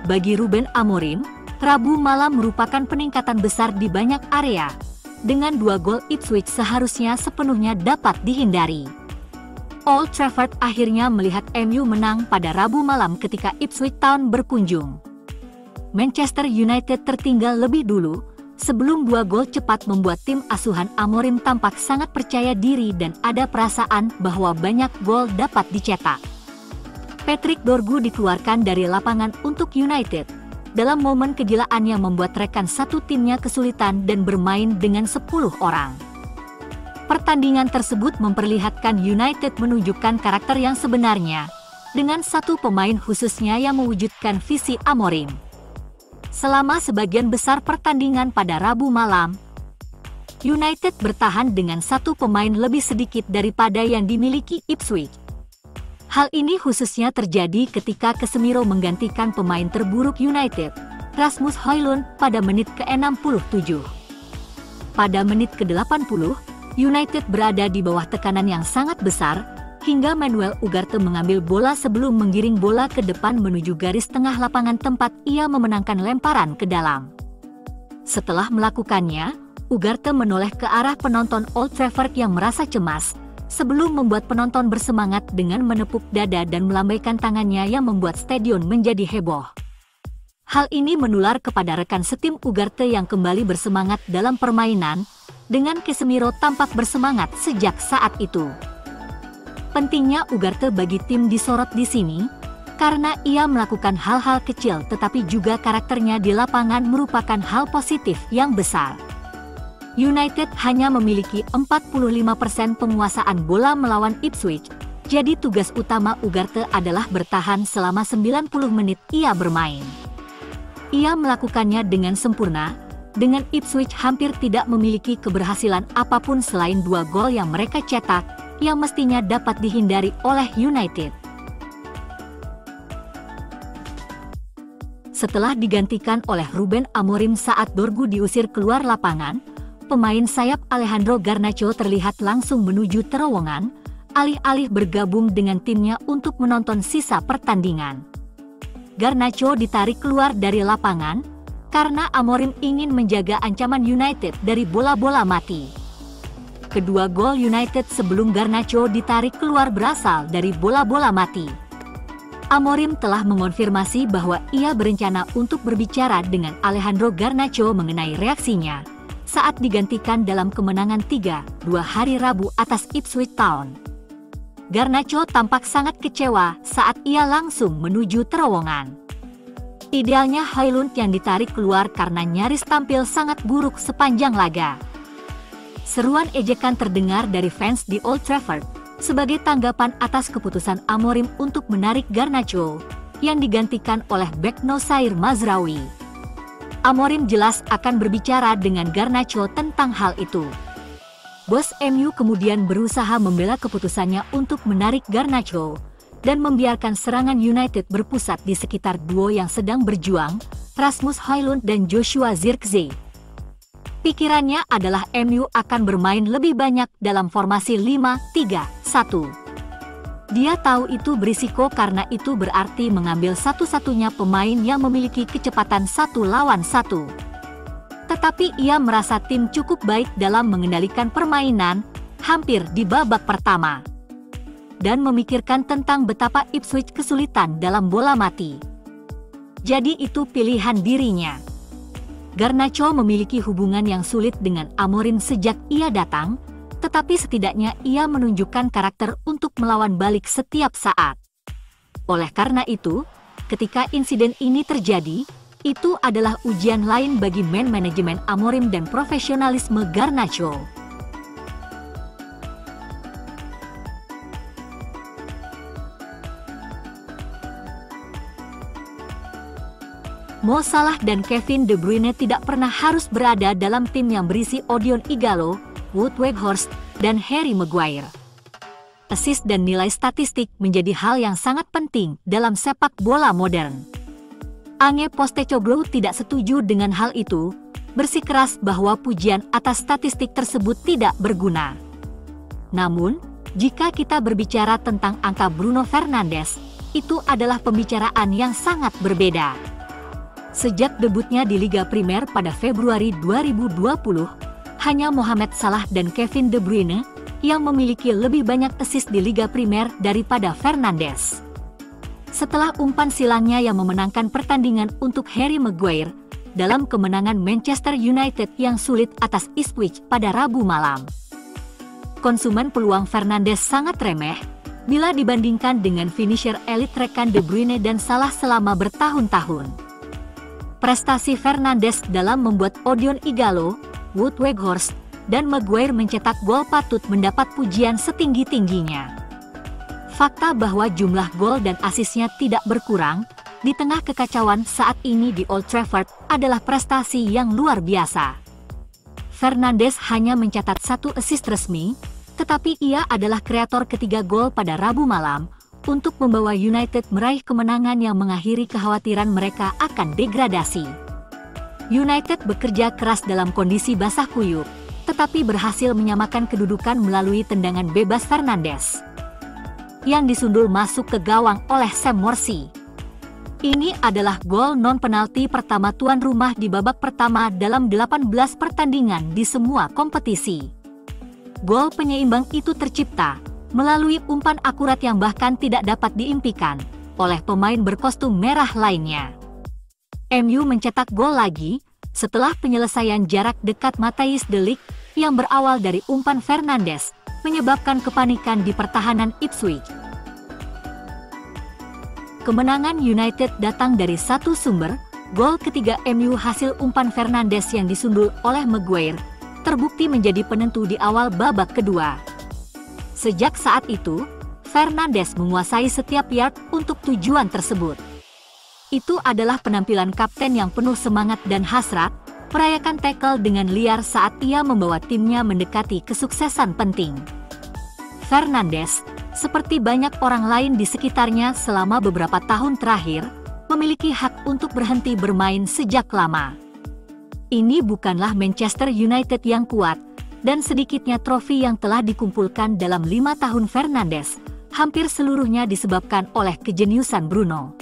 Bagi Ruben Amorim, Rabu malam merupakan peningkatan besar di banyak area. Dengan 2 gol, Ipswich seharusnya sepenuhnya dapat dihindari. Old Trafford akhirnya melihat MU menang pada Rabu malam ketika Ipswich Town berkunjung. Manchester United tertinggal lebih dulu, sebelum 2 gol cepat membuat tim asuhan Amorim tampak sangat percaya diri dan ada perasaan bahwa banyak gol dapat dicetak. Patrick Dorgu dikeluarkan dari lapangan untuk United dalam momen kegilaan yang membuat rekan satu timnya kesulitan dan bermain dengan 10 orang. Pertandingan tersebut memperlihatkan United menunjukkan karakter yang sebenarnya, dengan satu pemain khususnya yang mewujudkan visi Amorim. Selama sebagian besar pertandingan pada Rabu malam, United bertahan dengan satu pemain lebih sedikit daripada yang dimiliki Ipswich. Hal ini khususnya terjadi ketika Casemiro menggantikan pemain terburuk United, Rasmus Højlund, pada menit ke-67. Pada menit ke-80, United berada di bawah tekanan yang sangat besar, hingga Manuel Ugarte mengambil bola sebelum menggiring bola ke depan menuju garis tengah lapangan tempat ia memenangkan lemparan ke dalam. Setelah melakukannya, Ugarte menoleh ke arah penonton Old Trafford yang merasa cemas, sebelum membuat penonton bersemangat dengan menepuk dada dan melambaikan tangannya yang membuat stadion menjadi heboh. Hal ini menular kepada rekan setim Ugarte yang kembali bersemangat dalam permainan, dengan Casemiro tampak bersemangat sejak saat itu. Pentingnya Ugarte bagi tim disorot di sini, karena ia melakukan hal-hal kecil tetapi juga karakternya di lapangan merupakan hal positif yang besar. United hanya memiliki 45% penguasaan bola melawan Ipswich, jadi tugas utama Ugarte adalah bertahan selama 90 menit ia bermain. Ia melakukannya dengan sempurna, dengan Ipswich hampir tidak memiliki keberhasilan apapun selain 2 gol yang mereka cetak, yang mestinya dapat dihindari oleh United. Setelah digantikan oleh Ruben Amorim saat Dorgu diusir keluar lapangan, pemain sayap Alejandro Garnacho terlihat langsung menuju terowongan, alih-alih bergabung dengan timnya untuk menonton sisa pertandingan. Garnacho ditarik keluar dari lapangan, karena Amorim ingin menjaga ancaman United dari bola-bola mati. Kedua gol United sebelum Garnacho ditarik keluar berasal dari bola-bola mati. Amorim telah mengonfirmasi bahwa ia berencana untuk berbicara dengan Alejandro Garnacho mengenai reaksinya saat digantikan dalam kemenangan 3-2 hari Rabu atas Ipswich Town. Garnacho tampak sangat kecewa saat ia langsung menuju terowongan. Idealnya Højlund yang ditarik keluar karena nyaris tampil sangat buruk sepanjang laga. Seruan ejekan terdengar dari fans di Old Trafford sebagai tanggapan atas keputusan Amorim untuk menarik Garnacho, yang digantikan oleh bek Nosair Mazraoui. Amorim jelas akan berbicara dengan Garnacho tentang hal itu. Bos MU kemudian berusaha membela keputusannya untuk menarik Garnacho dan membiarkan serangan United berpusat di sekitar duo yang sedang berjuang, Rasmus Højlund dan Joshua Zirkzee. Pikirannya adalah MU akan bermain lebih banyak dalam formasi 5-3-1. Dia tahu itu berisiko karena itu berarti mengambil satu-satunya pemain yang memiliki kecepatan 1 lawan 1. Tetapi ia merasa tim cukup baik dalam mengendalikan permainan, hampir di babak pertama. Dan memikirkan tentang betapa Ipswich kesulitan dalam bola mati. Jadi itu pilihan dirinya. Garnacho memiliki hubungan yang sulit dengan Amorim sejak ia datang, tetapi setidaknya ia menunjukkan karakter untuk melawan balik setiap saat. Oleh karena itu, ketika insiden ini terjadi, itu adalah ujian lain bagi manajemen Amorim dan profesionalisme Garnacho. Mo Salah dan Kevin De Bruyne tidak pernah harus berada dalam tim yang berisi Odion Ighalo, Wout Weghorst, dan Harry Maguire. Assist dan nilai statistik menjadi hal yang sangat penting dalam sepak bola modern. Ange Postecoglou tidak setuju dengan hal itu, bersikeras bahwa pujian atas statistik tersebut tidak berguna. Namun, jika kita berbicara tentang angka Bruno Fernandes, itu adalah pembicaraan yang sangat berbeda. Sejak debutnya di Liga Primer pada Februari 2020, hanya Mohamed Salah dan Kevin De Bruyne yang memiliki lebih banyak assist di Liga Primer daripada Fernandes. Setelah umpan silangnya yang memenangkan pertandingan untuk Harry Maguire dalam kemenangan Manchester United yang sulit atas Ipswich pada Rabu malam. Konsumen peluang Fernandes sangat remeh bila dibandingkan dengan finisher elit rekan De Bruyne dan Salah selama bertahun-tahun. Prestasi Fernandes dalam membuat Odion Ighalo, Wout Weghorst, dan Maguire mencetak gol patut mendapat pujian setinggi-tingginya. Fakta bahwa jumlah gol dan asisnya tidak berkurang di tengah kekacauan saat ini di Old Trafford adalah prestasi yang luar biasa. Fernandes hanya mencatat 1 assist resmi, tetapi ia adalah kreator ketiga gol pada Rabu malam untuk membawa United meraih kemenangan yang mengakhiri kekhawatiran mereka akan degradasi. United bekerja keras dalam kondisi basah kuyup, tetapi berhasil menyamakan kedudukan melalui tendangan bebas Fernandes yang disundul masuk ke gawang oleh Sam Morsy. Ini adalah gol non-penalti pertama tuan rumah di babak pertama dalam 18 pertandingan di semua kompetisi. Gol penyeimbang itu tercipta melalui umpan akurat yang bahkan tidak dapat diimpikan oleh pemain berkostum merah lainnya. MU mencetak gol lagi setelah penyelesaian jarak dekat Matthijs de Ligt yang berawal dari umpan Fernandes, menyebabkan kepanikan di pertahanan Ipswich. Kemenangan United datang dari satu sumber, gol ketiga MU hasil umpan Fernandes yang disundul oleh Maguire, terbukti menjadi penentu di awal babak kedua. Sejak saat itu, Fernandes menguasai setiap yard untuk tujuan tersebut. Itu adalah penampilan kapten yang penuh semangat dan hasrat, merayakan tackle dengan liar saat ia membawa timnya mendekati kesuksesan penting. Fernandes, seperti banyak orang lain di sekitarnya selama beberapa tahun terakhir, memiliki hak untuk berhenti bermain sejak lama. Ini bukanlah Manchester United yang kuat, dan sedikitnya trofi yang telah dikumpulkan dalam 5 tahun Fernandes, hampir seluruhnya disebabkan oleh kejeniusan Bruno.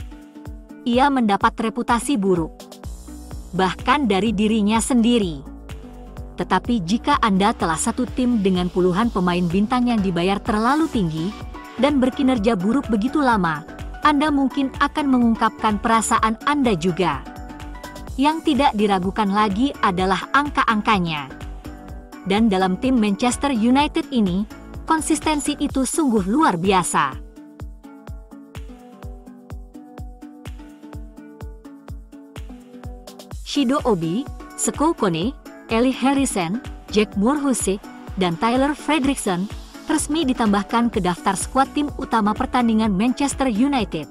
Ia mendapat reputasi buruk, bahkan dari dirinya sendiri. Tetapi jika Anda telah satu tim dengan puluhan pemain bintang yang dibayar terlalu tinggi, dan berkinerja buruk begitu lama, Anda mungkin akan mengungkapkan perasaan Anda juga. Yang tidak diragukan lagi adalah angka-angkanya. Dan dalam tim Manchester United ini, konsistensi itu sungguh luar biasa. Shido Obi, Scott Kone, Eli Harrison, Jack Moorhusse, dan Tyler Fredrickson resmi ditambahkan ke daftar skuad tim utama pertandingan Manchester United.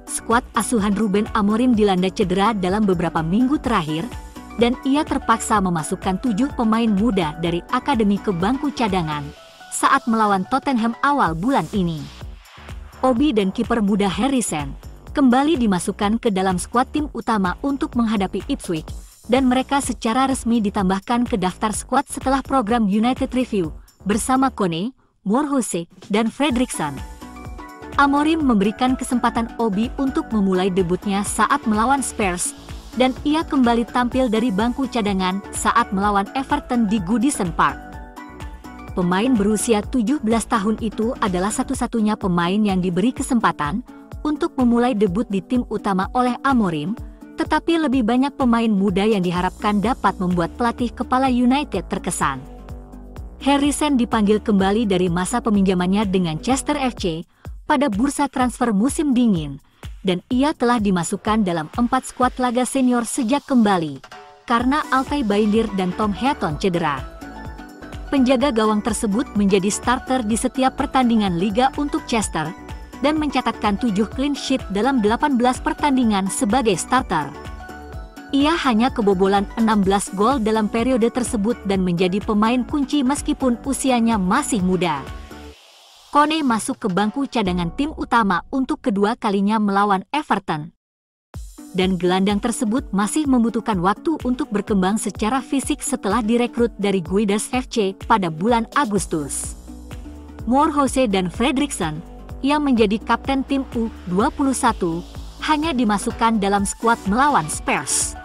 Skuad asuhan Ruben Amorim dilanda cedera dalam beberapa minggu terakhir, dan ia terpaksa memasukkan 7 pemain muda dari akademi ke bangku cadangan saat melawan Tottenham awal bulan ini. Obi dan kiper muda Harrison kembali dimasukkan ke dalam skuad tim utama untuk menghadapi Ipswich, dan mereka secara resmi ditambahkan ke daftar skuad setelah program United Review bersama Kone, Moorhusse, dan Fredrickson. Amorim memberikan kesempatan Obi untuk memulai debutnya saat melawan Spurs, dan ia kembali tampil dari bangku cadangan saat melawan Everton di Goodison Park. Pemain berusia 17 tahun itu adalah satu-satunya pemain yang diberi kesempatan untuk memulai debut di tim utama oleh Amorim, tetapi lebih banyak pemain muda yang diharapkan dapat membuat pelatih kepala United terkesan. Harrison dipanggil kembali dari masa peminjamannya dengan Chester FC pada bursa transfer musim dingin, dan ia telah dimasukkan dalam 4 skuad laga senior sejak kembali, karena Altay Bayindir dan Tom Heaton cedera. Penjaga gawang tersebut menjadi starter di setiap pertandingan liga untuk Chester, dan mencatatkan 7 clean sheet dalam 18 pertandingan sebagai starter. Ia hanya kebobolan 16 gol dalam periode tersebut dan menjadi pemain kunci meskipun usianya masih muda. Kone masuk ke bangku cadangan tim utama untuk kedua kalinya melawan Everton. Dan gelandang tersebut masih membutuhkan waktu untuk berkembang secara fisik setelah direkrut dari Guiders FC pada bulan Agustus. Moorhusse dan Fredrickson, yang menjadi kapten tim U21, hanya dimasukkan dalam skuad melawan Spurs.